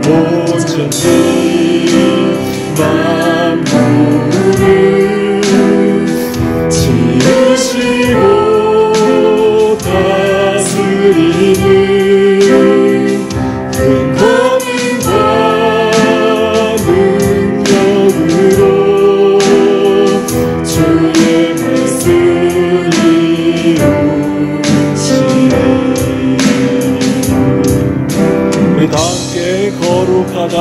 온전히 만물을 지으시고 다스리는 큰 권능과 능력으로 주의 말씀을 이루시니 우리 다 함께 거룩하다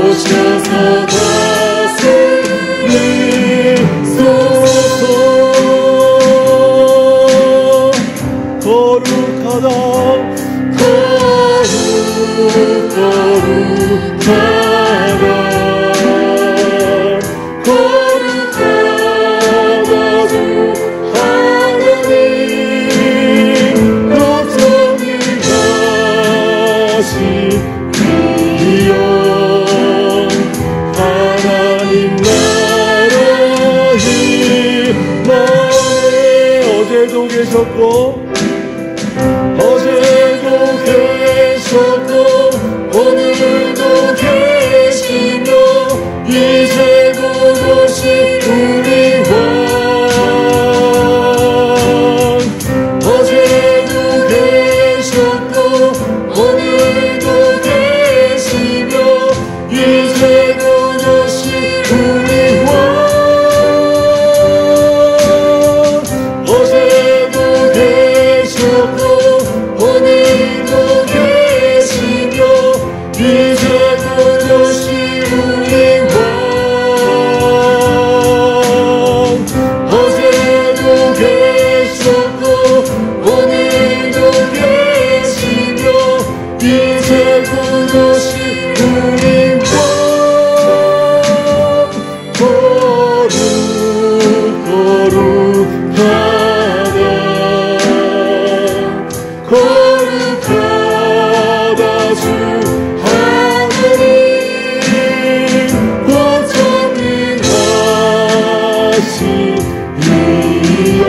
오셔서 다스리소서. 거룩하다 거룩하다 주 하나님 걱정하시리요. 하나님 나라의 마음에 어제도 계셨고 오늘도 계시며 이제 그것이 우리 왕. 어제도 계셨고 오늘도 계시며 이제 그것이 우리 왕. 어제도 계셨고 오늘도 계시며 이제 그것이 우리 왕. 어제도 계셨고 오늘도 계시며 이제 그것이 우리 왕. 거룩하다 주 하나님 걱정하시리요.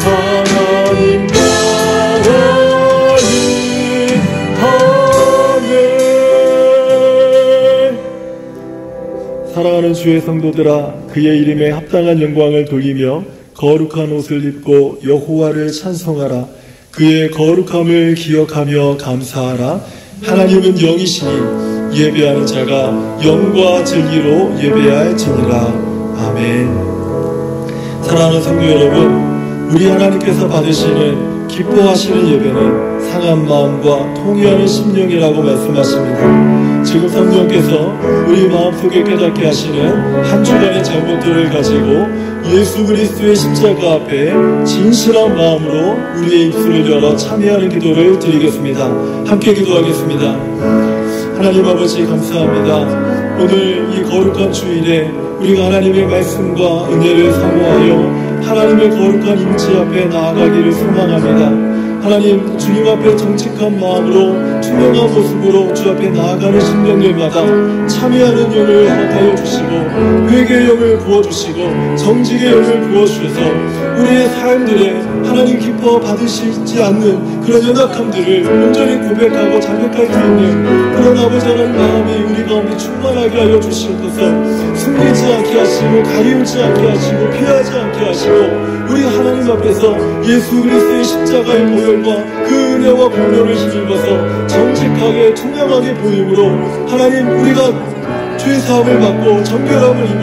하나님 나라의 아멘. 사랑하는 주의 성도들아, 그의 이름에 합당한 영광을 돌리며 거룩한 옷을 입고 여호와를 찬송하라. 그의 거룩함을 기억하며 감사하라. 하나님은 영이시니 예배하는 자가 영과 진리로 예배할지니라. 아멘. 사랑하는 성도 여러분, 우리 하나님께서 받으시는 기뻐하시는 예배는 상한 마음과 통회하는 심령이라고 말씀하십니다. 지금 성령께서 우리 마음속에 깨닫게 하시는 한 주간의 잘못들을 가지고 예수 그리스도의 십자가 앞에 진실한 마음으로 우리의 입술을 열어 참여하는 기도를 드리겠습니다. 함께 기도하겠습니다. 하나님 아버지 감사합니다. 오늘 이 거룩한 주일에 우리가 하나님의 말씀과 은혜를 사모하여 하나님의 거룩한 임재 앞에 나아가기를 소망합니다. 하나님, 주님 앞에 정직한 마음으로 투명한 모습으로 주 앞에 나아가는 심령들마다 참여하는 영을 허락하여 주시고 회개의 영을 부어주시고 정직의 영을 부어주셔서 우리의 삶들에 하나님 기뻐 받으시지 않는 그런 연약함들을 온전히 고백하고 자백할 수 있는 그런 아버지 하나님 마음이 우리 가운데 충만하게 하여 주시옵소서. 숨기지 않게 하시고 가리우지 않게 하시고 피하지 않게 하시고 우리 하나님 앞에서 예수 그리스도의 십자가의 보혈과 그 은혜와 공로를 힘입어서 정직하게 투명하게 보임으로 하나님, 우리가 죄 죄사함을 받고 정결함을 입어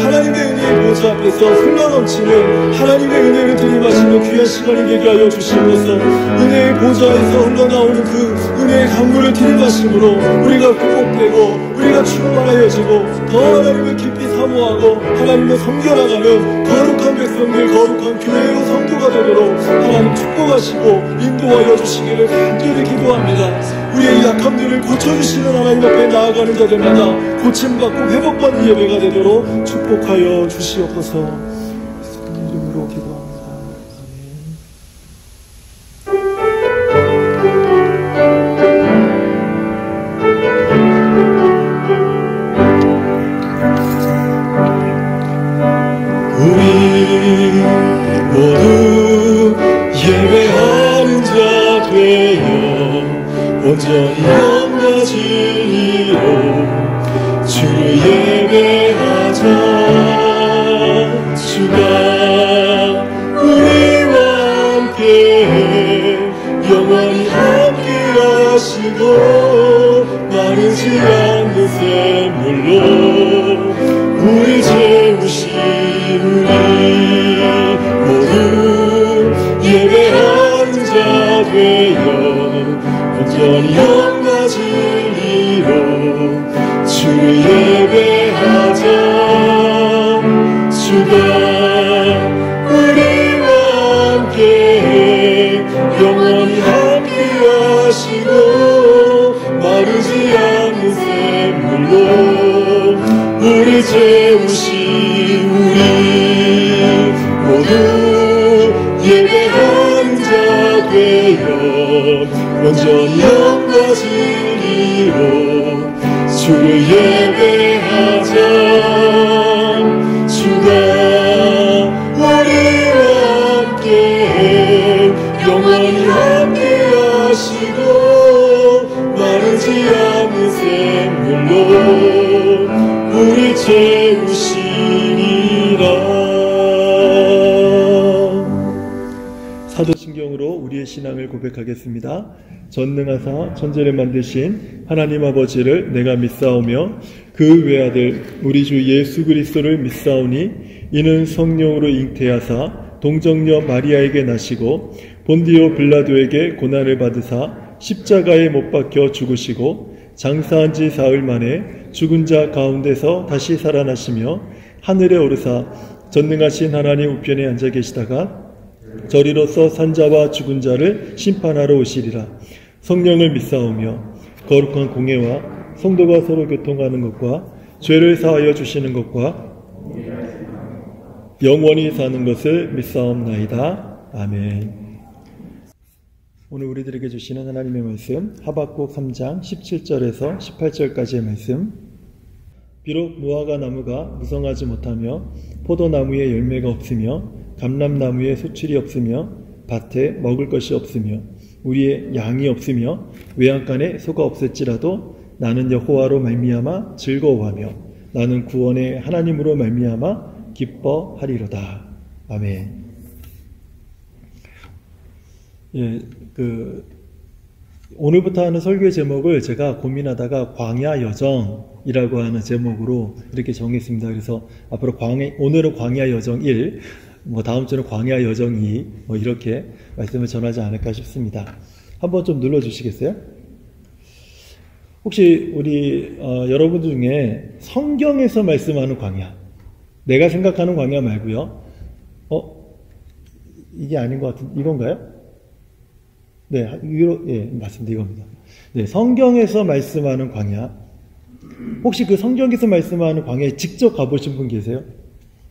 하나님의 은혜의 보좌 앞에서 흘러넘치는 하나님의 은혜를 들이마시는 귀한 시간이 되게 하여 주시옵소서. 은혜의 보좌에서 흘러나오는 그 은혜의 강물을 들이마심으로 우리가 극복되고 우리가 충만하여지고 더 하나님을 깊이 사모하고 하나님을 섬겨나가는 거룩한 백성들, 거룩한 교회의 성도가 되도록 하나님 축복하시고 인도하여 주시기를 간절히 기도합니다. 우리의 약함들을 고쳐주시는 하나님 앞에 나아가는 자들마다 고침받고 회복받는 예배가 되도록 축복하여 주시옵소서. 예수님 이름으로 기도합니다. 우리 모두 예배하는 자 되어 온전히 영과 진리로 주를 예배하자. 주가 우리와 함께 영원히 함께 하시고 마르지 않는 샘물로 우리 채우시. 우리 모두 예배하는 자 되어 온전히 영과 진리로 주를 예배하자. 주가 우리와 함께 영원히 함께 하시고 마르지 않는 샘물로 우리 채우시. 우리 모두 예배하는 자 되어 온전히 영과 진리로 주를 예배하자. 주가 우리와 함께 영원히 함께 하시고 마르지 않는 샘물로 우리 채우시리라. 사도신경으로 우리의 신앙을 고백하겠습니다. 전능하사 천지를 만드신 하나님 아버지를 내가 믿사오며 그 외아들 우리 주 예수 그리스도를 믿사오니 이는 성령으로 잉태하사 동정녀 마리아에게 나시고 본디오 빌라도에게 고난을 받으사 십자가에 못 박혀 죽으시고 장사한 지 사흘 만에 죽은 자 가운데서 다시 살아나시며 하늘에 오르사 전능하신 하나님 우편에 앉아 계시다가 저리로서 산자와 죽은 자를 심판하러 오시리라. 성령을 믿사오며 거룩한 공회와 성도가 서로 교통하는 것과 죄를 사하여 주시는 것과 영원히 사는 것을 믿사옵나이다. 아멘. 오늘 우리들에게 주시는 하나님의 말씀 하박국 3장 17절에서 18절까지의 말씀. 비록 무화과 나무가 무성하지 못하며 포도나무에 열매가 없으며 감람나무에 수출이 없으며 밭에 먹을 것이 없으며 우리의 양이 없으며 외양간에 소가 없을지라도 나는 여호와로 말미암아 즐거워하며 나는 구원의 하나님으로 말미암아 기뻐하리로다. 아멘. 예, 오늘부터 하는 설교의 제목을 제가 고민하다가 광야 여정이라고 하는 제목으로 이렇게 정했습니다. 그래서 앞으로 오늘은 광야 여정 1, 다음 주는 광야 여정 2, 이렇게 말씀을 전하지 않을까 싶습니다. 한번 좀 눌러주시겠어요? 혹시 우리 여러분들 중에 성경에서 말씀하는 광야, 내가 생각하는 광야 말고요. 이게 아닌 것 같은데 이건가요? 네, 맞습니다. 이겁니다. 네, 성경에서 말씀하는 광야. 혹시 그 성경에서 말씀하는 광야에 직접 가보신 분 계세요?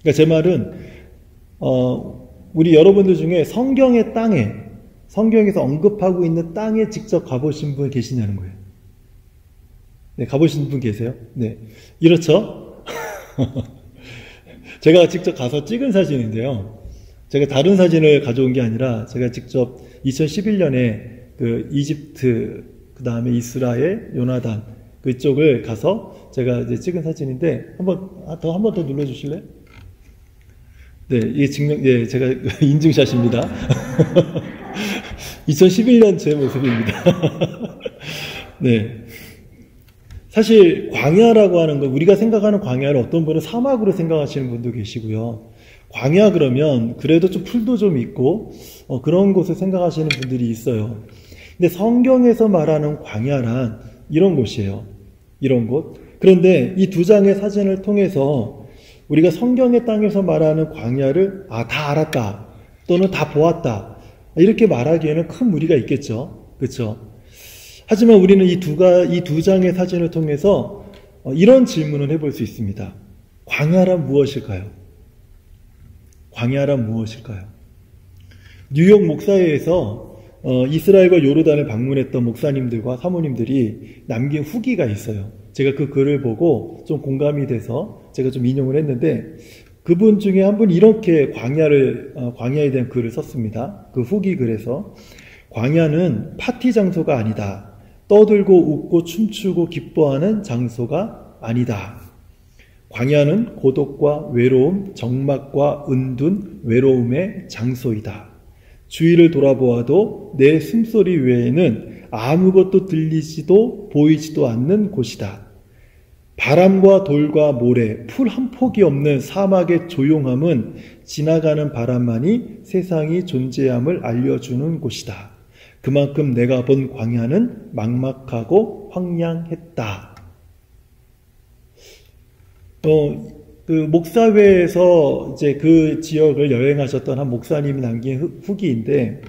그러니까 제 말은 우리 여러분들 중에 성경의 땅에, 성경에서 언급하고 있는 땅에 직접 가보신 분 계시냐는 거예요. 네, 가보신 분 계세요? 네, 이렇죠? 제가 직접 가서 찍은 사진인데요. 제가 다른 사진을 가져온 게 아니라 제가 직접 2011년에 그 이집트, 그 다음에 이스라엘, 요나단 그쪽을 가서 제가 이제 찍은 사진인데 한 번 더 눌러주실래요? 네, 이게 제가 인증샷입니다. 2011년 제 모습입니다. 네. 사실 광야라고 하는 거, 우리가 생각하는 광야를 어떤 분은 사막으로 생각하시는 분도 계시고요. 광야 그러면 그래도 좀 풀도 좀 있고 그런 곳을 생각하시는 분들이 있어요. 근데 성경에서 말하는 광야란 이런 곳이에요. 이런 곳. 그런데 이 두 장의 사진을 통해서 우리가 성경의 땅에서 말하는 광야를 다 알았다 또는 다 보았다 이렇게 말하기에는 큰 무리가 있겠죠. 그렇죠? 하지만 우리는 이 두 장의 사진을 통해서 이런 질문을 해볼 수 있습니다. 광야란 무엇일까요? 광야란 무엇일까요? 뉴욕 목사회에서 이스라엘과 요르단을 방문했던 목사님들과 사모님들이 남긴 후기가 있어요. 제가 그 글을 보고 좀 공감이 돼서 제가 좀 인용을 했는데, 그분 중에 한 분이 이렇게 광야에 대한 글을 썼습니다. 그 후기 글에서 광야는 파티 장소가 아니다. 떠들고 웃고 춤추고 기뻐하는 장소가 아니다. 광야는 고독과 외로움, 적막과 은둔, 외로움의 장소이다. 주위를 돌아보아도 내 숨소리 외에는 아무것도 들리지도 보이지도 않는 곳이다. 바람과 돌과 모래, 풀 한 폭이 없는 사막의 조용함은 지나가는 바람만이 세상이 존재함을 알려주는 곳이다. 그만큼 내가 본 광야는 막막하고 황량했다. 그 목사회에서 이제 그 지역을 여행하셨던 한 목사님이 남긴 후기인데,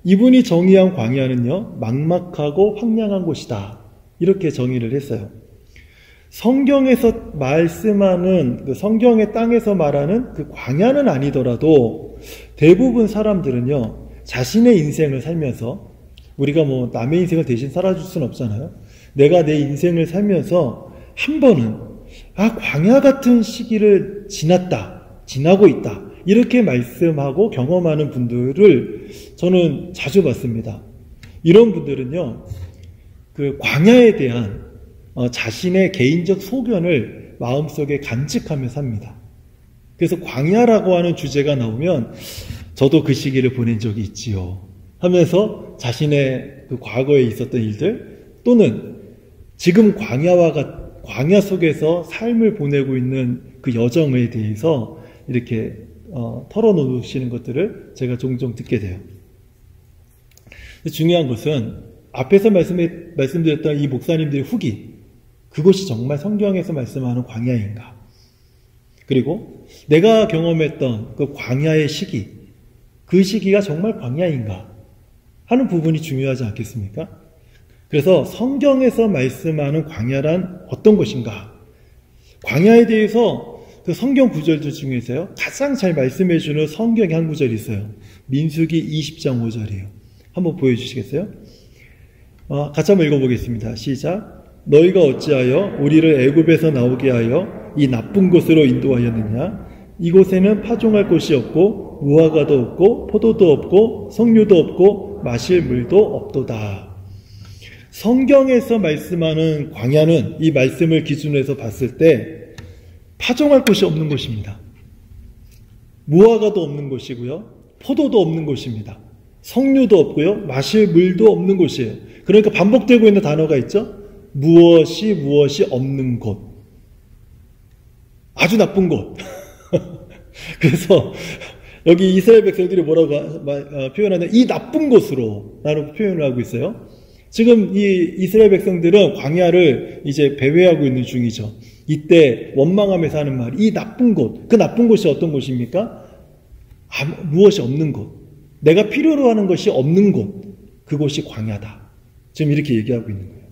이분이 정의한 광야는요, 막막하고 황량한 곳이다. 이렇게 정의를 했어요. 성경에서 말씀하는 그 성경의 땅에서 말하는 그 광야는 아니더라도 대부분 사람들은요, 자신의 인생을 살면서, 우리가 뭐 남의 인생을 대신 살아줄 수는 없잖아요. 내가 내 인생을 살면서 한 번은 광야 같은 시기를 지나고 있다, 이렇게 말씀하고 경험하는 분들을 저는 자주 봤습니다. 이런 분들은요, 그 광야에 대한 자신의 개인적 소견을 마음속에 간직하며 삽니다. 그래서 광야라고 하는 주제가 나오면 저도 그 시기를 보낸 적이 있지요 하면서 자신의 그 과거에 있었던 일들, 또는 지금 광야 속에서 삶을 보내고 있는 그 여정에 대해서 이렇게 털어놓으시는 것들을 제가 종종 듣게 돼요. 중요한 것은 앞에서 말씀드렸던 이 목사님들의 후기, 그것이 정말 성경에서 말씀하는 광야인가? 그리고 내가 경험했던 그 광야의 시기, 그 시기가 정말 광야인가? 하는 부분이 중요하지 않겠습니까? 그래서 성경에서 말씀하는 광야란 어떤 것인가? 광야에 대해서 그 성경 구절들 중에서요, 가장 잘 말씀해주는 성경의 한 구절이 있어요. 민수기 20장 5절이에요. 한번 보여주시겠어요? 같이 한번 읽어보겠습니다. 시작. 너희가 어찌하여 우리를 애굽에서 나오게 하여 이 나쁜 곳으로 인도하였느냐? 이곳에는 파종할 곳이 없고 무화과도 없고 포도도 없고 석류도 없고 마실 물도 없도다. 성경에서 말씀하는 광야는 이 말씀을 기준으로 해서 봤을 때 파종할 곳이 없는 곳입니다. 무화과도 없는 곳이고요, 포도도 없는 곳입니다. 석류도 없고요, 마실 물도 없는 곳이에요. 그러니까 반복되고 있는 단어가 있죠. 무엇이 없는 곳. 아주 나쁜 곳. 그래서 여기 이스라엘 백성들이 뭐라고 표현하냐, 이 나쁜 곳으로 라는 표현을 하고 있어요. 지금 이 이스라엘 백성들은 광야를 이제 배회하고 있는 중이죠. 이때 원망하면서 하는 말, 이 나쁜 곳, 그 나쁜 곳이 어떤 곳입니까? 무엇이 없는 곳, 내가 필요로 하는 것이 없는 곳, 그곳이 광야다. 지금 이렇게 얘기하고 있는 거예요.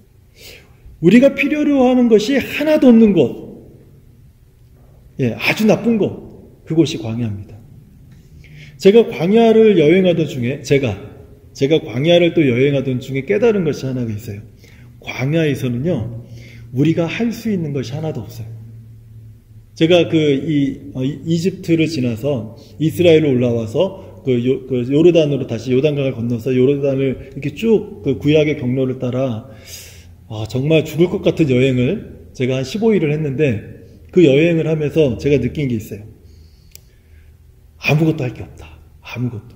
우리가 필요로 하는 것이 하나도 없는 곳, 아주 나쁜 곳, 그곳이 광야입니다. 제가 광야를 여행하던 중에 제가 광야를 또 여행하던 중에 깨달은 것이 하나가 있어요. 광야에서는요, 우리가 할 수 있는 것이 하나도 없어요. 제가 이집트를 지나서 이스라엘로 올라와서 그 요르단으로 다시 요단강을 건너서 요르단을 이렇게 쭉 그 구약의 경로를 따라 정말 죽을 것 같은 여행을 제가 한 15일을 했는데, 그 여행을 하면서 제가 느낀 게 있어요. 아무것도 할 게 없다. 아무것도.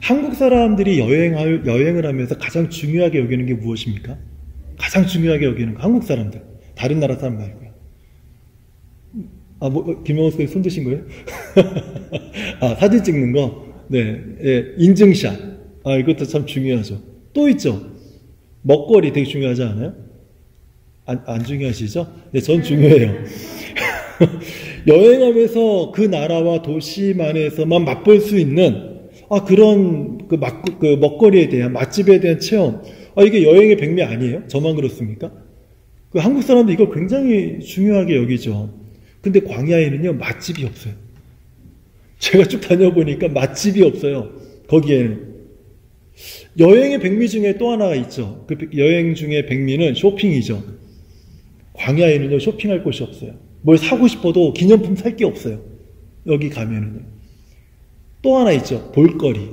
한국 사람들이 여행을 하면서 가장 중요하게 여기는 게 무엇입니까? 가장 중요하게 여기는 거. 한국 사람들. 다른 나라 사람 말고요. 김영호 선생님 손 드신 거예요? 사진 찍는 거. 네. 예, 인증샷. 이것도 참 중요하죠. 또 있죠. 먹거리 되게 중요하지 않아요? 안 중요하시죠? 네, 전 중요해요. 여행하면서 그 나라와 도시만에서만 맛볼 수 있는 그런 그 먹거리에 대한 맛집에 대한 체험. 이게 여행의 백미 아니에요? 저만 그렇습니까? 한국 사람도 이걸 굉장히 중요하게 여기죠. 근데 광야에는요 맛집이 없어요. 제가 쭉 다녀보니까 맛집이 없어요. 거기에는. 여행의 백미 중에 또 하나가 있죠. 그 여행 중에 백미는 쇼핑이죠. 광야에는요 쇼핑할 곳이 없어요. 뭘 사고 싶어도 기념품 살 게 없어요. 여기 가면은요. 또 하나 있죠. 볼거리.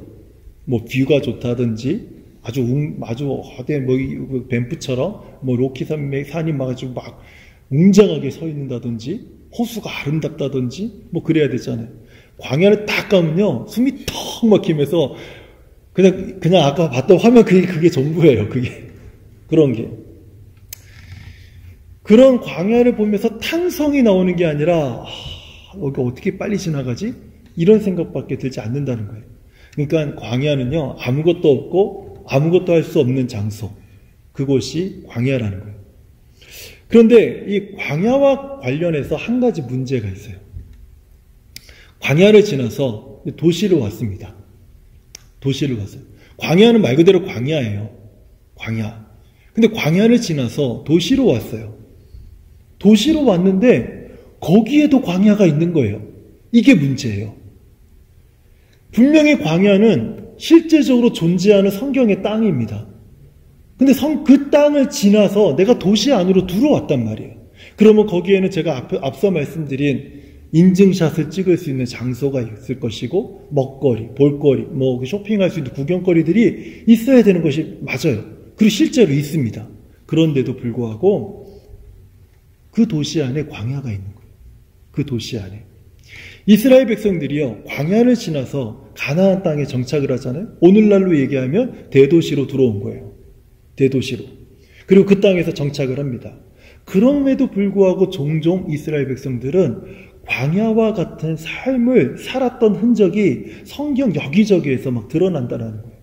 뭐 뷰가 좋다든지 아주 어디 밴프처럼 로키 산이 막 아주 막 웅장하게 서 있는다든지 호수가 아름답다든지 그래야 되잖아요. 광야를 딱 가면요 숨이 턱 막히면서 그냥 아까 봤던 화면 그게 전부예요. 그런 게. 그런 광야를 보면서 탄성이 나오는 게 아니라 여기 어떻게 빨리 지나가지? 이런 생각밖에 들지 않는다는 거예요. 그러니까 광야는요 아무것도 없고 아무것도 할 수 없는 장소, 그곳이 광야라는 거예요. 그런데 이 광야와 관련해서 한 가지 문제가 있어요. 광야를 지나서 도시로 왔습니다. 도시를 왔어요. 광야는 말 그대로 광야예요. 광야. 근데 광야를 지나서 도시로 왔어요. 도시로 왔는데 거기에도 광야가 있는 거예요. 이게 문제예요. 분명히 광야는 실제적으로 존재하는 성경의 땅입니다. 근데 그 땅을 지나서 내가 도시 안으로 들어왔단 말이에요. 그러면 거기에는 제가 앞서 말씀드린 인증샷을 찍을 수 있는 장소가 있을 것이고 먹거리, 볼거리, 쇼핑할 수 있는 구경거리들이 있어야 되는 것이 맞아요. 그리고 실제로 있습니다. 그런데도 불구하고 그 도시 안에 광야가 있는 거예요. 그 도시 안에. 이스라엘 백성들이요 광야를 지나서 가나안 땅에 정착을 하잖아요. 오늘날로 얘기하면 대도시로 들어온 거예요. 대도시로. 그리고 그 땅에서 정착을 합니다. 그럼에도 불구하고 종종 이스라엘 백성들은 광야와 같은 삶을 살았던 흔적이 성경 여기저기에서 막 드러난다는 거예요.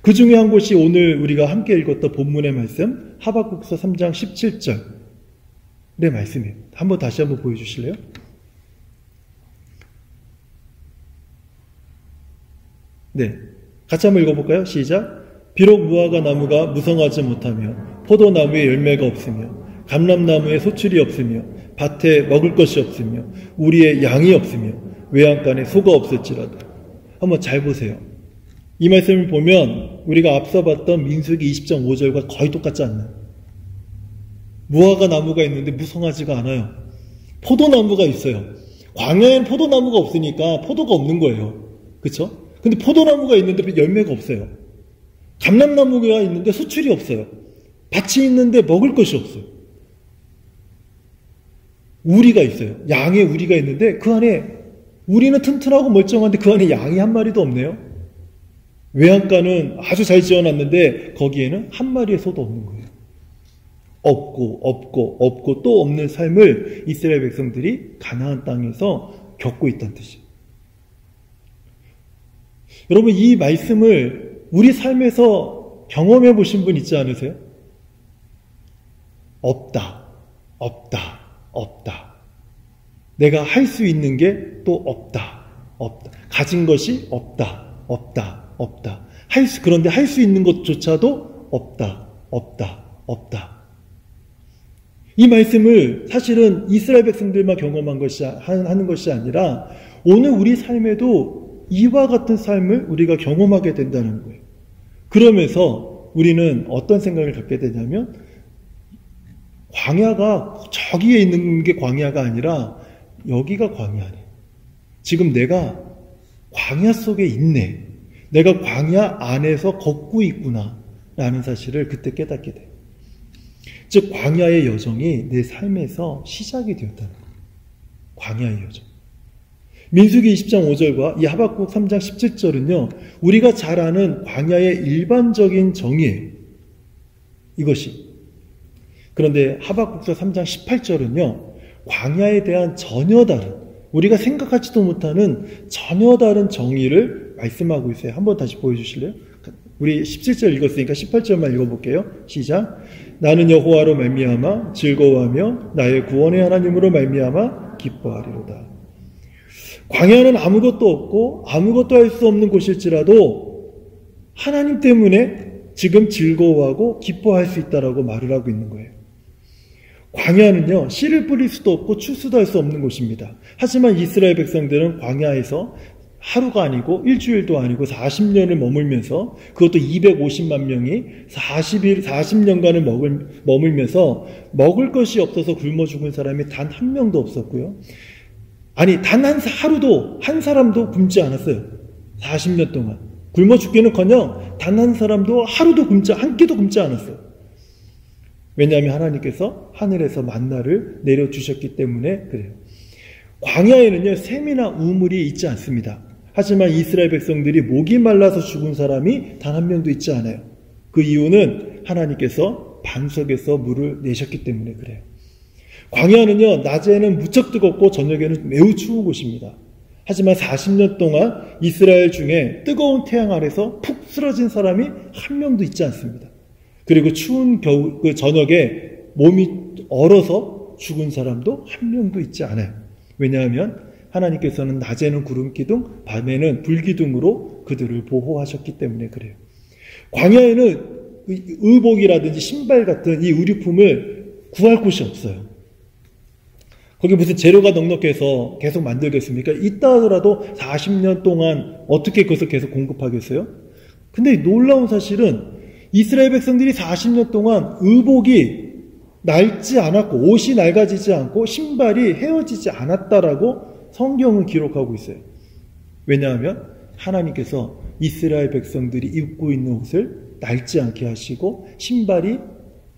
그 중에 한 곳이 오늘 우리가 함께 읽었던 본문의 말씀 하박국서 3장 17절의 말씀이에요. 다시 한번 보여주실래요? 네, 같이 한번 읽어볼까요? 시작. 비록 무화과 나무가 무성하지 못하며 포도나무에 열매가 없으며 감람나무에 소출이 없으며 밭에 먹을 것이 없으며 우리의 양이 없으며 외양간에 소가 없을지라도. 한번 잘 보세요. 이 말씀을 보면 우리가 앞서 봤던 민수기 20장 5절과 거의 똑같지 않나요? 무화과 나무가 있는데 무성하지가 않아요. 포도나무가 있어요. 광야엔 포도나무가 없으니까 포도가 없는 거예요. 그렇죠? 근데 포도나무가 있는데 열매가 없어요. 감람나무가 있는데 수출이 없어요. 밭이 있는데 먹을 것이 없어요. 우리가 있어요. 양의 우리가 있는데 그 안에 우리는 튼튼하고 멀쩡한데 그 안에 양이 한 마리도 없네요. 외양간은 아주 잘 지어놨는데 거기에는 한 마리의 소도 없는 거예요. 없고 또 없는 삶을 이스라엘 백성들이 가나안 땅에서 겪고 있다는 뜻이에요. 여러분, 이 말씀을 우리 삶에서 경험해 보신 분 있지 않으세요? 없다. 내가 할 수 있는 게 또 없다. 가진 것이 없다. 그런데 할 수 있는 것조차도 없다. 이 말씀을 사실은 이스라엘 백성들만 하는 것이 아니라 오늘 우리 삶에도 이와 같은 삶을 우리가 경험하게 된다는 거예요. 그러면서 우리는 어떤 생각을 갖게 되냐면 광야가 저기에 있는 게 광야가 아니라 여기가 광야네. 지금 내가 광야 속에 있네. 내가 광야 안에서 걷고 있구나 라는 사실을 그때 깨닫게 돼요. 즉 광야의 여정이 내 삶에서 시작이 되었다는 거예요. 광야의 여정. 민수기 20장 5절과 이 하박국 3장 17절은요. 우리가 잘 아는 광야의 일반적인 정의예요. 이것이. 그런데 하박국서 3장 18절은요, 광야에 대한 전혀 다른, 우리가 생각하지도 못하는 전혀 다른 정의를 말씀하고 있어요. 한번 다시 보여주실래요? 우리 17절 읽었으니까 18절만 읽어볼게요. 시작. 나는 여호와로 말미암아 즐거워하며 나의 구원의 하나님으로 말미암아 기뻐하리로다. 광야는 아무것도 없고 아무것도 할 수 없는 곳일지라도 하나님 때문에 지금 즐거워하고 기뻐할 수 있다라고 말을 하고 있는 거예요. 광야는요, 씨를 뿌릴 수도 없고 추수도 할 수 없는 곳입니다. 하지만 이스라엘 백성들은 광야에서 하루가 아니고 일주일도 아니고 40년을 머물면서, 그것도 250만 명이 40년간을 머물면서 먹을 것이 없어서 굶어 죽은 사람이 단 한 명도 없었고요. 아니, 단 한 사람도 굶지 않았어요. 40년 동안. 굶어 죽기는커녕 단 한 사람도 한 끼도 굶지 않았어요. 왜냐하면 하나님께서 하늘에서 만나를 내려주셨기 때문에 그래요. 광야에는요, 샘이나 우물이 있지 않습니다. 하지만 이스라엘 백성들이 목이 말라서 죽은 사람이 단 한 명도 있지 않아요. 그 이유는 하나님께서 반석에서 물을 내셨기 때문에 그래요. 광야는요, 낮에는 무척 뜨겁고 저녁에는 매우 추운 곳입니다. 하지만 40년 동안 이스라엘 중에 뜨거운 태양 아래서 푹 쓰러진 사람이 한 명도 있지 않습니다. 그리고 추운 그 저녁에 몸이 얼어서 죽은 사람도 한 명도 있지 않아요. 왜냐하면 하나님께서는 낮에는 구름기둥, 밤에는 불기둥으로 그들을 보호하셨기 때문에 그래요. 광야에는 의복이라든지 신발 같은 이 의류품을 구할 곳이 없어요. 거기 무슨 재료가 넉넉해서 계속 만들겠습니까? 있다 하더라도 40년 동안 어떻게 그것을 계속 공급하겠어요? 근데 놀라운 사실은 이스라엘 백성들이 40년 동안 의복이 낡지 않았고, 옷이 낡아지지 않고, 신발이 헤어지지 않았다라고 성경은 기록하고 있어요. 왜냐하면 하나님께서 이스라엘 백성들이 입고 있는 옷을 낡지 않게 하시고 신발이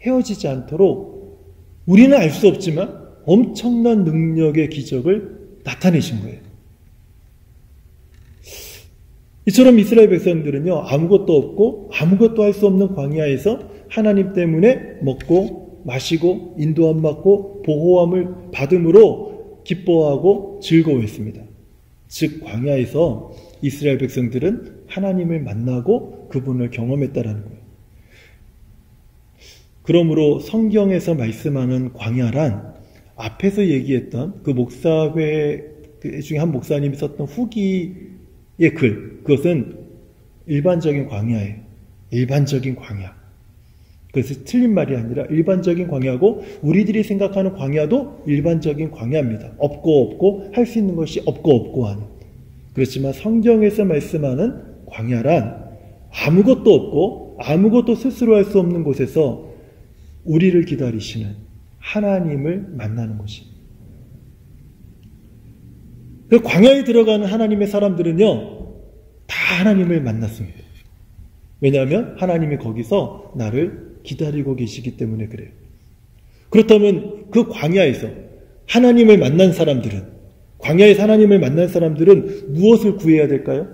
헤어지지 않도록 우리는 알 수 없지만 엄청난 능력의 기적을 나타내신 거예요. 이처럼 이스라엘 백성들은요, 아무것도 없고 아무것도 할 수 없는 광야에서 하나님 때문에 먹고 마시고 인도함 받고 보호함을 받음으로 기뻐하고 즐거워했습니다. 즉 광야에서 이스라엘 백성들은 하나님을 만나고 그분을 경험했다라는 거예요. 그러므로 성경에서 말씀하는 광야란 앞에서 얘기했던 그 목사회 중에 한 목사님이 썼던 후기의 글, 그것은 일반적인 광야예요. 일반적인 광야. 그것이 틀린 말이 아니라 일반적인 광야고, 우리들이 생각하는 광야도 일반적인 광야입니다. 없고 할 수 있는 것이 없고 하는. 그렇지만 성경에서 말씀하는 광야란 아무것도 없고 아무것도 스스로 할 수 없는 곳에서 우리를 기다리시는 하나님을 만나는 것입니다. 그 광야에 들어가는 하나님의 사람들은요, 다 하나님을 만났습니다. 왜냐하면 하나님이 거기서 나를 기다리고 계시기 때문에 그래요. 그렇다면 그 광야에서 하나님을 만난 사람들은, 광야에서 하나님을 만난 사람들은 무엇을 구해야 될까요?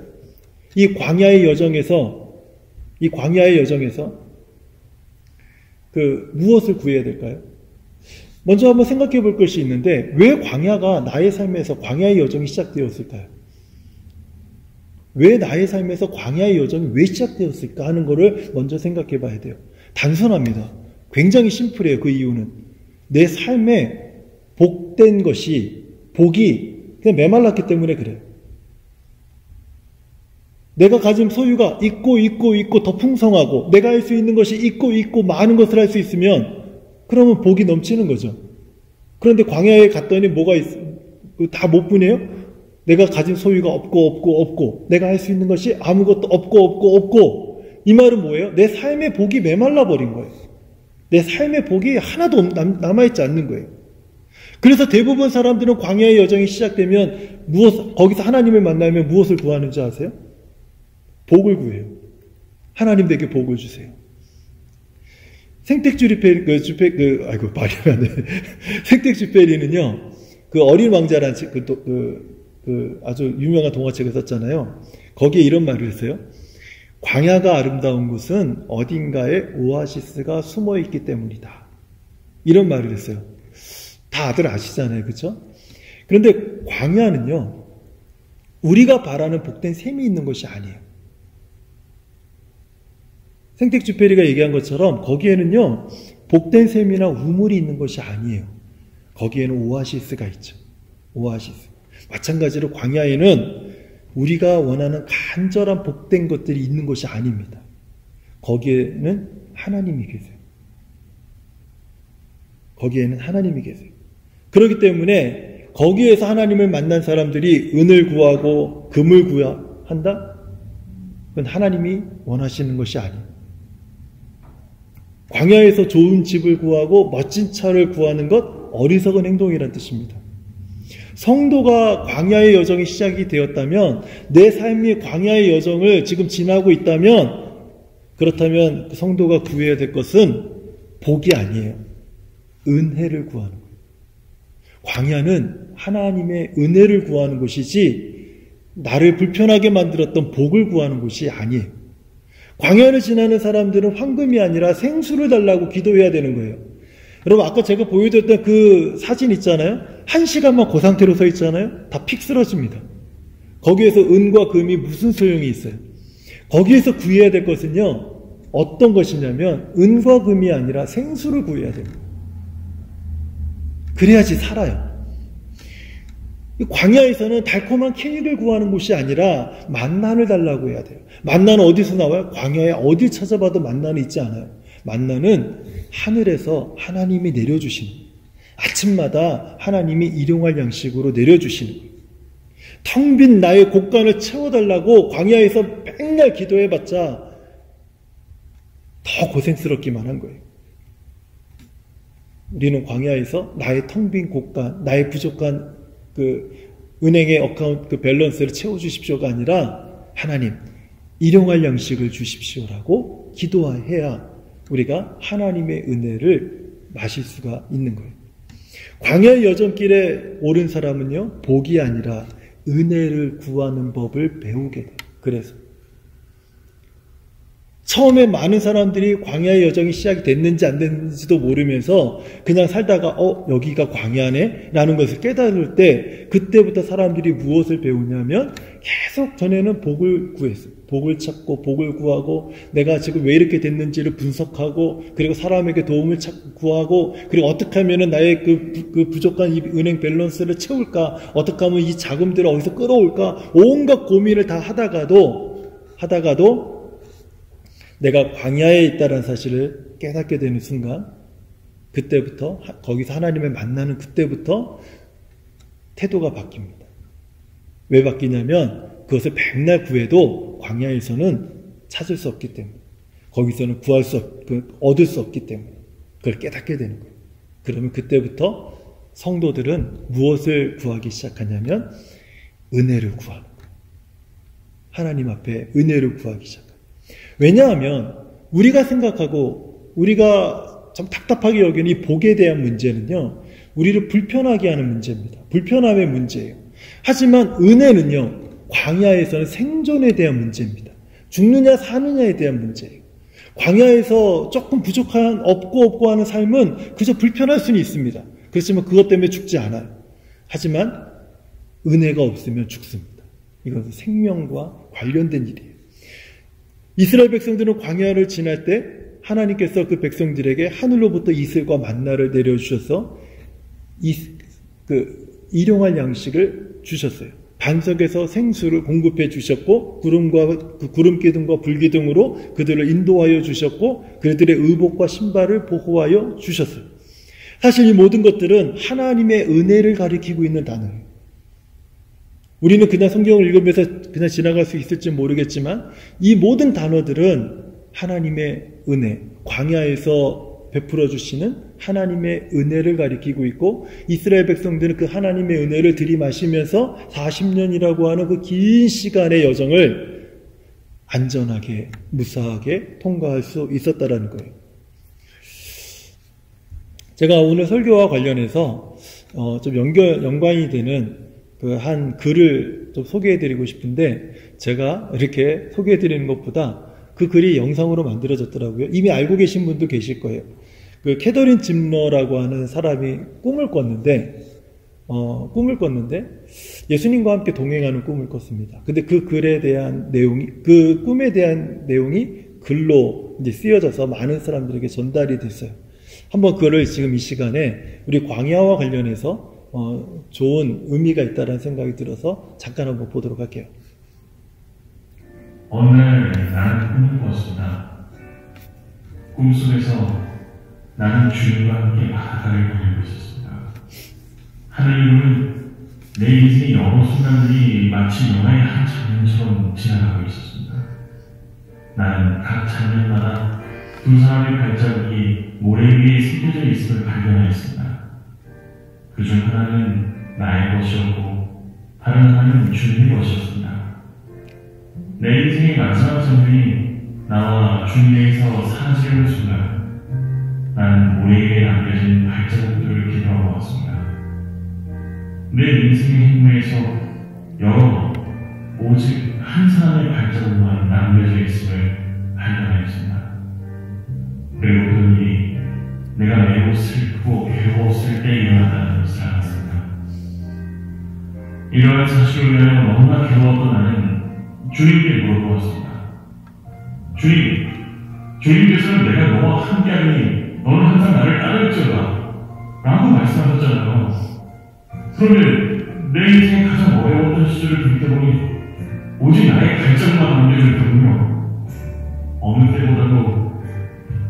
이 광야의 여정에서 무엇을 구해야 될까요? 먼저 한번 생각해 볼 것이 있는데, 왜 광야가 나의 삶에서 광야의 여정이 시작되었을까요? 왜 나의 삶에서 광야의 여정이 왜 시작되었을까 하는 것을 먼저 생각해 봐야 돼요. 단순합니다. 굉장히 심플해요. 그 이유는 내 삶에 복된 것이, 복이 그냥 메말랐기 때문에 그래요. 내가 가진 소유가 있고 더 풍성하고 내가 할 수 있는 것이 있고 많은 것을 할 수 있으면 그러면 복이 넘치는 거죠. 그런데 광야에 갔더니 뭐가 다 못 보네요? 내가 가진 소유가 없고 내가 할 수 있는 것이 아무것도 없고 이 말은 뭐예요? 내 삶의 복이 메말라 버린 거예요. 내 삶의 복이 하나도 남아있지 않는 거예요. 그래서 대부분 사람들은 광야의 여정이 시작되면 거기서 하나님을 만나면 무엇을 구하는지 아세요? 복을 구해요. 하나님 내게 복을 주세요. 생텍쥐페리는요, 그 어린 왕자라는 아주 유명한 동화책을 썼잖아요. 거기에 이런 말을 했어요. 광야가 아름다운 곳은 어딘가에 오아시스가 숨어 있기 때문이다. 이런 말을 했어요. 다들 아시잖아요. 그렇죠? 그런데 광야는요, 우리가 바라는 복된 셈이 있는 것이 아니에요. 생텍쥐페리가 얘기한 것처럼 거기에는요, 복된 셈이나 우물이 있는 것이 아니에요. 거기에는 오아시스가 있죠. 오아시스. 마찬가지로 광야에는 우리가 원하는 간절한 복된 것들이 있는 것이 아닙니다. 거기에는 하나님이 계세요. 거기에는 하나님이 계세요. 그렇기 때문에 거기에서 하나님을 만난 사람들이 은을 구하고 금을 구한다? 그건 하나님이 원하시는 것이 아니에요. 광야에서 좋은 집을 구하고 멋진 차를 구하는 것, 어리석은 행동이라는 뜻입니다. 성도가 광야의 여정이 시작이 되었다면, 내 삶이 광야의 여정을 지금 지나고 있다면, 그렇다면 성도가 구해야 될 것은 복이 아니에요. 은혜를 구하는 거예요. 광야는 하나님의 은혜를 구하는 것이지 나를 불편하게 만들었던 복을 구하는 것이 아니에요. 광야를 지나는 사람들은 황금이 아니라 생수를 달라고 기도해야 되는 거예요. 여러분, 아까 제가 보여드렸던 그 사진 있잖아요. 1시간만 그 상태로 서 있잖아요. 다 픽 쓰러집니다. 거기에서 은과 금이 무슨 소용이 있어요? 거기에서 구해야 될 것은요, 어떤 것이냐면 은과 금이 아니라 생수를 구해야 됩니다. 그래야지 살아요. 광야에서는 달콤한 케이크를 구하는 것이 아니라 만나를 달라고 해야 돼요. 만나는 어디서 나와요? 광야에 어디 찾아봐도 만나는 있지 않아요. 만나는 하늘에서 하나님이 내려주시는, 아침마다 하나님이 일용할 양식으로 내려주시는 거예요. 텅 빈 나의 곳간을 채워달라고 광야에서 맨날 기도해봤자 더 고생스럽기만 한 거예요. 우리는 광야에서 나의 텅 빈 곳간, 나의 부족한 그 은행의 어카운트 그 밸런스를 채워주십시오가 아니라 하나님, 일용할 양식을 주십시오라고 기도해야 우리가 하나님의 은혜를 마실 수가 있는 거예요. 광야의 여정길에 오른 사람은요, 복이 아니라 은혜를 구하는 법을 배우게 돼요. 그래서 처음에 많은 사람들이 광야의 여정이 시작이 됐는지 안 됐는지도 모르면서 그냥 살다가 여기가 광야네? 라는 것을 깨달을 때, 그때부터 사람들이 무엇을 배우냐면 계속 전에는 복을 구했어요. 복을 찾고 복을 구하고 내가 지금 왜 이렇게 됐는지를 분석하고, 그리고 사람에게 도움을 구하고, 그리고 어떻게 하면 나의 그 부족한 이 은행 밸런스를 채울까, 어떻게 하면 이 자금들을 어디서 끌어올까, 온갖 고민을 다 하다가도 내가 광야에 있다는 사실을 깨닫게 되는 순간, 그때부터, 거기서 하나님을 만나는 그때부터 태도가 바뀝니다. 왜 바뀌냐면 그것을 백날 구해도 광야에서는 찾을 수 없기 때문에, 거기서는 얻을 수 없기 때문에 그걸 깨닫게 되는 거예요. 그러면 그때부터 성도들은 무엇을 구하기 시작하냐면 은혜를 구하는 거예요. 하나님 앞에 은혜를 구하기 시작합니다. 왜냐하면 우리가 생각하고 우리가 좀 답답하게 여기는 이 복에 대한 문제는요, 우리를 불편하게 하는 문제입니다. 불편함의 문제예요. 하지만 은혜는요, 광야에서는 생존에 대한 문제입니다. 죽느냐 사느냐에 대한 문제예요. 광야에서 조금 부족한 없고 하는 삶은 그저 불편할 수는 있습니다. 그렇지만 그것 때문에 죽지 않아요. 하지만 은혜가 없으면 죽습니다. 이것은 생명과 관련된 일이에요. 이스라엘 백성들은 광야를 지날 때 하나님께서 그 백성들에게 하늘로부터 이슬과 만나를 내려주셔서 일용할 양식을 주셨어요. 반석에서 생수를 공급해 주셨고, 구름 기둥과 불 기둥으로 그들을 인도하여 주셨고, 그들의 의복과 신발을 보호하여 주셨어요. 사실 이 모든 것들은 하나님의 은혜를 가리키고 있는 단어예요. 우리는 그냥 성경을 읽으면서 그냥 지나갈 수 있을지 모르겠지만 이 모든 단어들은 하나님의 은혜, 광야에서 베풀어 주시는 하나님의 은혜를 가리키고 있고, 이스라엘 백성들은 그 하나님의 은혜를 들이마시면서 40년이라고 하는 그 긴 시간의 여정을 안전하게 무사하게 통과할 수 있었다라는 거예요. 제가 오늘 설교와 관련해서 좀 연관이 되는 그 한 글을 좀 소개해드리고 싶은데, 제가 이렇게 소개해드리는 것보다 그 글이 영상으로 만들어졌더라고요. 이미 알고 계신 분도 계실 거예요. 그 캐더린 짐러라고 하는 사람이 꿈을 꿨는데 예수님과 함께 동행하는 꿈을 꿨습니다. 근데 그 글에 대한 내용이, 그 꿈에 대한 내용이 글로 이제 쓰여져서 많은 사람들에게 전달이 됐어요. 한번 그거를 지금 이 시간에 우리 광야와 관련해서 좋은 의미가 있다는 생각이 들어서 잠깐 한번 보도록 할게요. 어느 날 나는 꿈을 꿨습니다. 꿈속에서 나는 주님과 함께 바다를 거닐고 있었습니다. 하늘로는 내 인생의 여러 순간들이 마치 영화의 한 장면처럼 지나가고 있었습니다. 나는 각 장면마다 두 사람의 발자국이 모래 위에 새겨져 있음을 발견하였습니다. 그중 하나는 나의 것이었고 다른 하나는 주님의 것이었습니다. 내 인생의 마지막 장면이 나와 주님에게서 사라지는 순간 나는 모래 위에 남겨진 발자국들을 뒤돌아보았습니다. 내 인생의 행로에서 여러 오직 한 사람의 발자국만 남겨져 있음을 발견하였습니다. 그리고 그 일이 내가 매우 슬프고 괴로웠을 때 일어났다는 것을 알았습니다. 이러한 사실을 위하여 너무나 괴로웠던 나는 주님께 물어보았습니다. 주님께서는 내가 너와 함께하니 너는 항상 나를 따를지어다 라고 말씀하셨잖아요. 그런데 내 인생의 가장 어려웠던 시절을 돌이켜보니 오직 나의 발자국만 남겨졌더군요. 어느 때보다도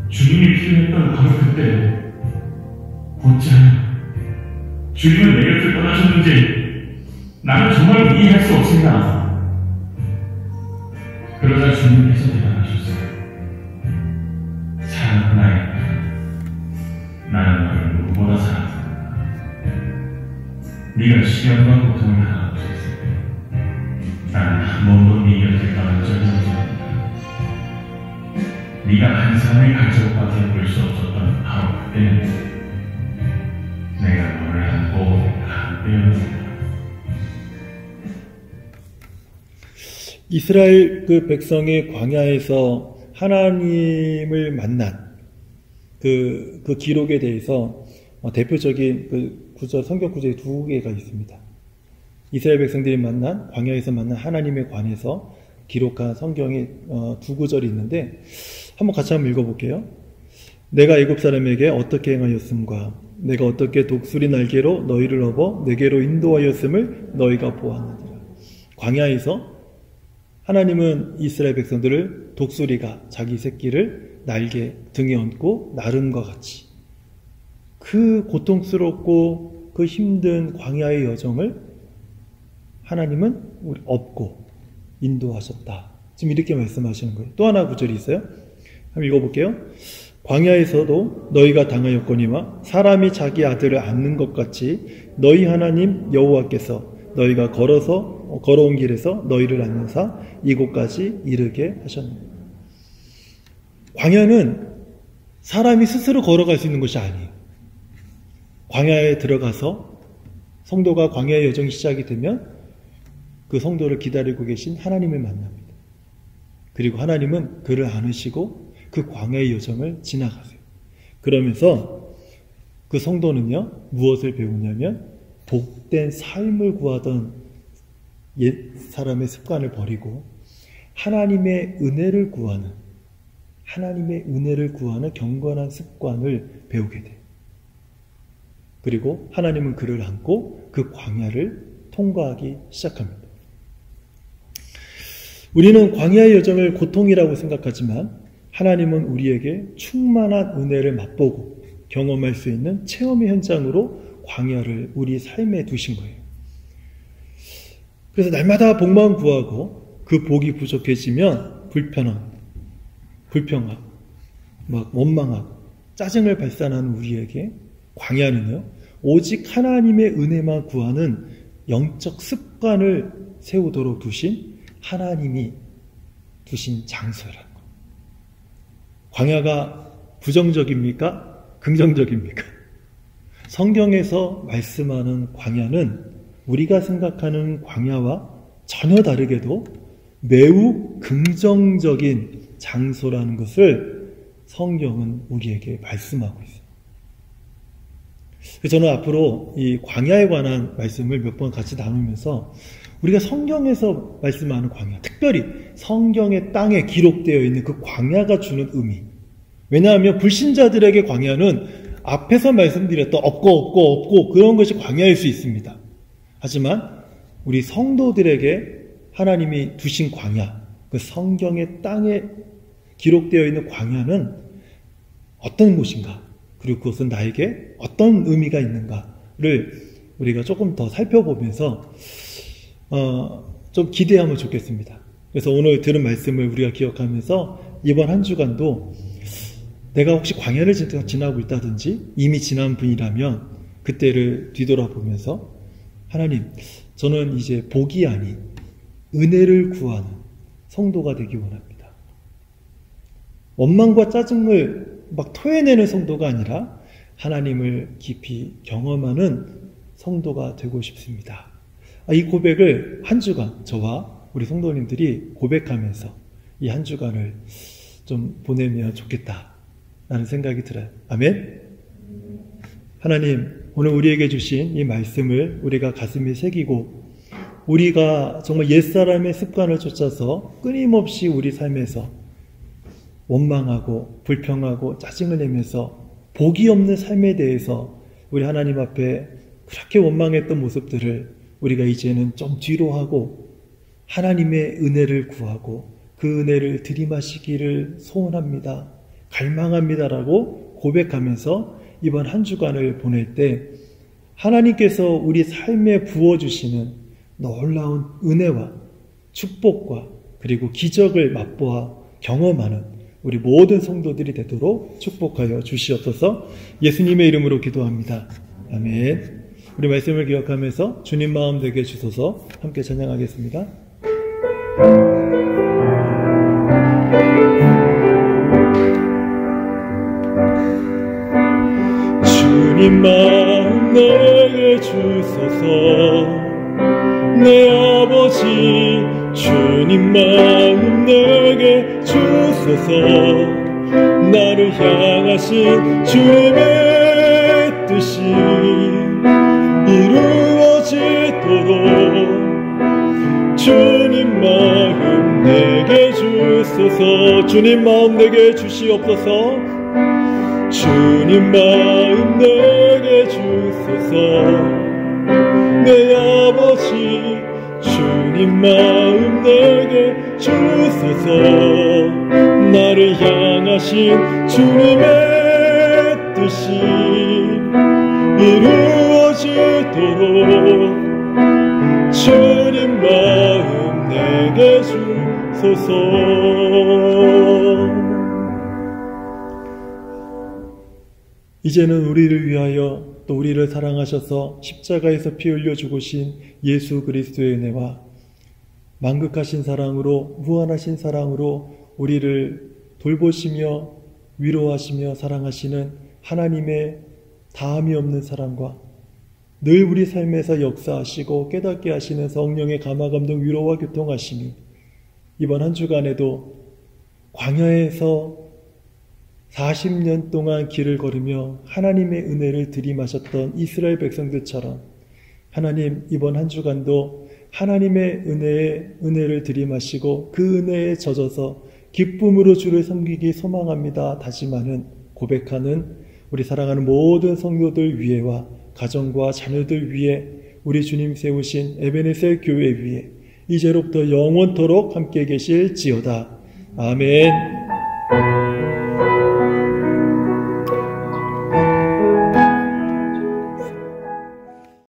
주님이 필요했던 바로 그때 어찌하여 주님은 내 곁을 떠나셨는지 나는 정말 이해할 수 없습니다. 그러자 주님께서 대답하셨어요. 사랑하는 나의 나는 너를 누구보다 사랑한다. 네가 시련과 고통을 당하고 있을 때 나는 한 번도 네 곁을 떠난 적이 없었다. 네가 한 사람의 발자국밖에 볼 수 없었던 바로 그때는 내가 너를 안고 함께였습니다. 이스라엘 그 백성이 광야에서 하나님을 만난 그 기록에 대해서 대표적인 그 구절, 성경 구절이 두 개가 있습니다. 이스라엘 백성들이 광야에서 만난 하나님에 관해서 기록한 성경에 두 구절이 있는데 한번 같이 한번 읽어볼게요. 내가 애굽 사람에게 어떻게 행하였음과 내가 어떻게 독수리 날개로 너희를 업어 내게로 인도하였음을 너희가 보았느니라. 광야에서 하나님은 이스라엘 백성들을 독수리가 자기 새끼를 날개 등에 얹고 나름과 같이 그 고통스럽고 그 힘든 광야의 여정을 하나님은 우리 업고 인도하셨다. 지금 이렇게 말씀하시는 거예요. 또 하나 구절이 있어요. 한번 읽어볼게요. 광야에서도 너희가 당하였거니와 사람이 자기 아들을 안는 것 같이 너희 하나님 여호와께서 너희가 걸어온 길에서 너희를 안는사 이곳까지 이르게 하셨느니라. 광야는 사람이 스스로 걸어갈 수 있는 것이 아니에요. 광야에 들어가서 성도가 광야의 여정이 시작이 되면 그 성도를 기다리고 계신 하나님을 만납니다. 그리고 하나님은 그를 안으시고 그 광야의 여정을 지나가세요. 그러면서 그 성도는요, 무엇을 배우냐면 복된 삶을 구하던 옛 사람의 습관을 버리고 하나님의 은혜를 구하는 경건한 습관을 배우게 돼요. 그리고 하나님은 그를 안고 그 광야를 통과하기 시작합니다. 우리는 광야의 여정을 고통이라고 생각하지만 하나님은 우리에게 충만한 은혜를 맛보고 경험할 수 있는 체험의 현장으로 광야를 우리 삶에 두신 거예요. 그래서 날마다 복만 구하고 그 복이 부족해지면 불평하고 막 원망하고 짜증을 발산하는 우리에게 광야는요, 오직 하나님의 은혜만 구하는 영적 습관을 세우도록 두신 하나님이 두신 장소라는 것. 광야가 부정적입니까? 긍정적입니까? 성경에서 말씀하는 광야는 우리가 생각하는 광야와 전혀 다르게도 매우 긍정적인 장소라는 것을 성경은 우리에게 말씀하고 있습니다. 그래서 저는 앞으로 이 광야에 관한 말씀을 몇 번 같이 나누면서 우리가 성경에서 말씀하는 광야, 특별히 성경의 땅에 기록되어 있는 그 광야가 주는 의미. 왜냐하면 불신자들에게 광야는 앞에서 말씀드렸던 없고 그런 것이 광야일 수 있습니다. 하지만 우리 성도들에게 하나님이 두신 광야, 그 성경의 땅에 기록되어 있는 광야는 어떤 곳인가, 그리고 그것은 나에게 어떤 의미가 있는가를 우리가 조금 더 살펴보면서 좀 기대하면 좋겠습니다. 그래서 오늘 들은 말씀을 우리가 기억하면서 이번 한 주간도 내가 혹시 광야를 지나고 있다든지 이미 지난 분이라면 그때를 뒤돌아보면서 하나님, 저는 이제 복이 아닌 은혜를 구하는 성도가 되기 원합니다. 원망과 짜증을 막 토해내는 성도가 아니라 하나님을 깊이 경험하는 성도가 되고 싶습니다. 이 고백을 한 주간 저와 우리 성도님들이 고백하면서 이 한 주간을 좀 보내면 좋겠다라는 생각이 들어요. 아멘? 하나님, 오늘 우리에게 주신 이 말씀을 우리가 가슴에 새기고 우리가 정말 옛사람의 습관을 쫓아서 끊임없이 우리 삶에서 원망하고 불평하고 짜증을 내면서 복이 없는 삶에 대해서 우리 하나님 앞에 그렇게 원망했던 모습들을 우리가 이제는 좀 뒤로 하고 하나님의 은혜를 구하고 그 은혜를 들이마시기를 소원합니다. 갈망합니다라고 고백하면서 이번 한 주간을 보낼 때 하나님께서 우리 삶에 부어주시는 놀라운 은혜와 축복과 그리고 기적을 맛보아 경험하는 우리 모든 성도들이 되도록 축복하여 주시옵소서. 예수님의 이름으로 기도합니다. 아멘. 우리 말씀을 기억하면서 주님 마음 되게 주소서. 함께 찬양하겠습니다. 주님 마음 내게 주소서. 내 아버지 주님 마음 내게 주소서. 나를 향하신 주님의 뜻이 이루어지도록 주님 마음 내게 주소서. 주님 마음 내게 주시옵소서. 주님 마음 내게 주소서. 내 아버지 주님 마음 내게 주소서. 나를 향하신 주님의 뜻이 이루어지도록 주님 마음 내게 주소서. 이제는 우리를 위하여 또 우리를 사랑하셔서 십자가에서 피 흘려 죽으신 예수 그리스도의 은혜와 만극하신 사랑으로 무한하신 사랑으로 우리를 돌보시며 위로하시며 사랑하시는 하나님의 다함이 없는 사랑과 늘 우리 삶에서 역사하시고 깨닫게 하시는 성령의 감화감동 위로와 교통하심이 이번 한 주간에도 광야에서 40년 동안 길을 걸으며 하나님의 은혜를 들이마셨던 이스라엘 백성들처럼 하나님 이번 한 주간도 하나님의 은혜를 들이마시고 그 은혜에 젖어서 기쁨으로 주를 섬기기 소망합니다 다짐하는 고백하는 우리 사랑하는 모든 성도들 위에와 가정과 자녀들 위에 우리 주님 세우신 에베네셀 교회 위에 이제로부터 영원토록 함께 계실지어다. 아멘.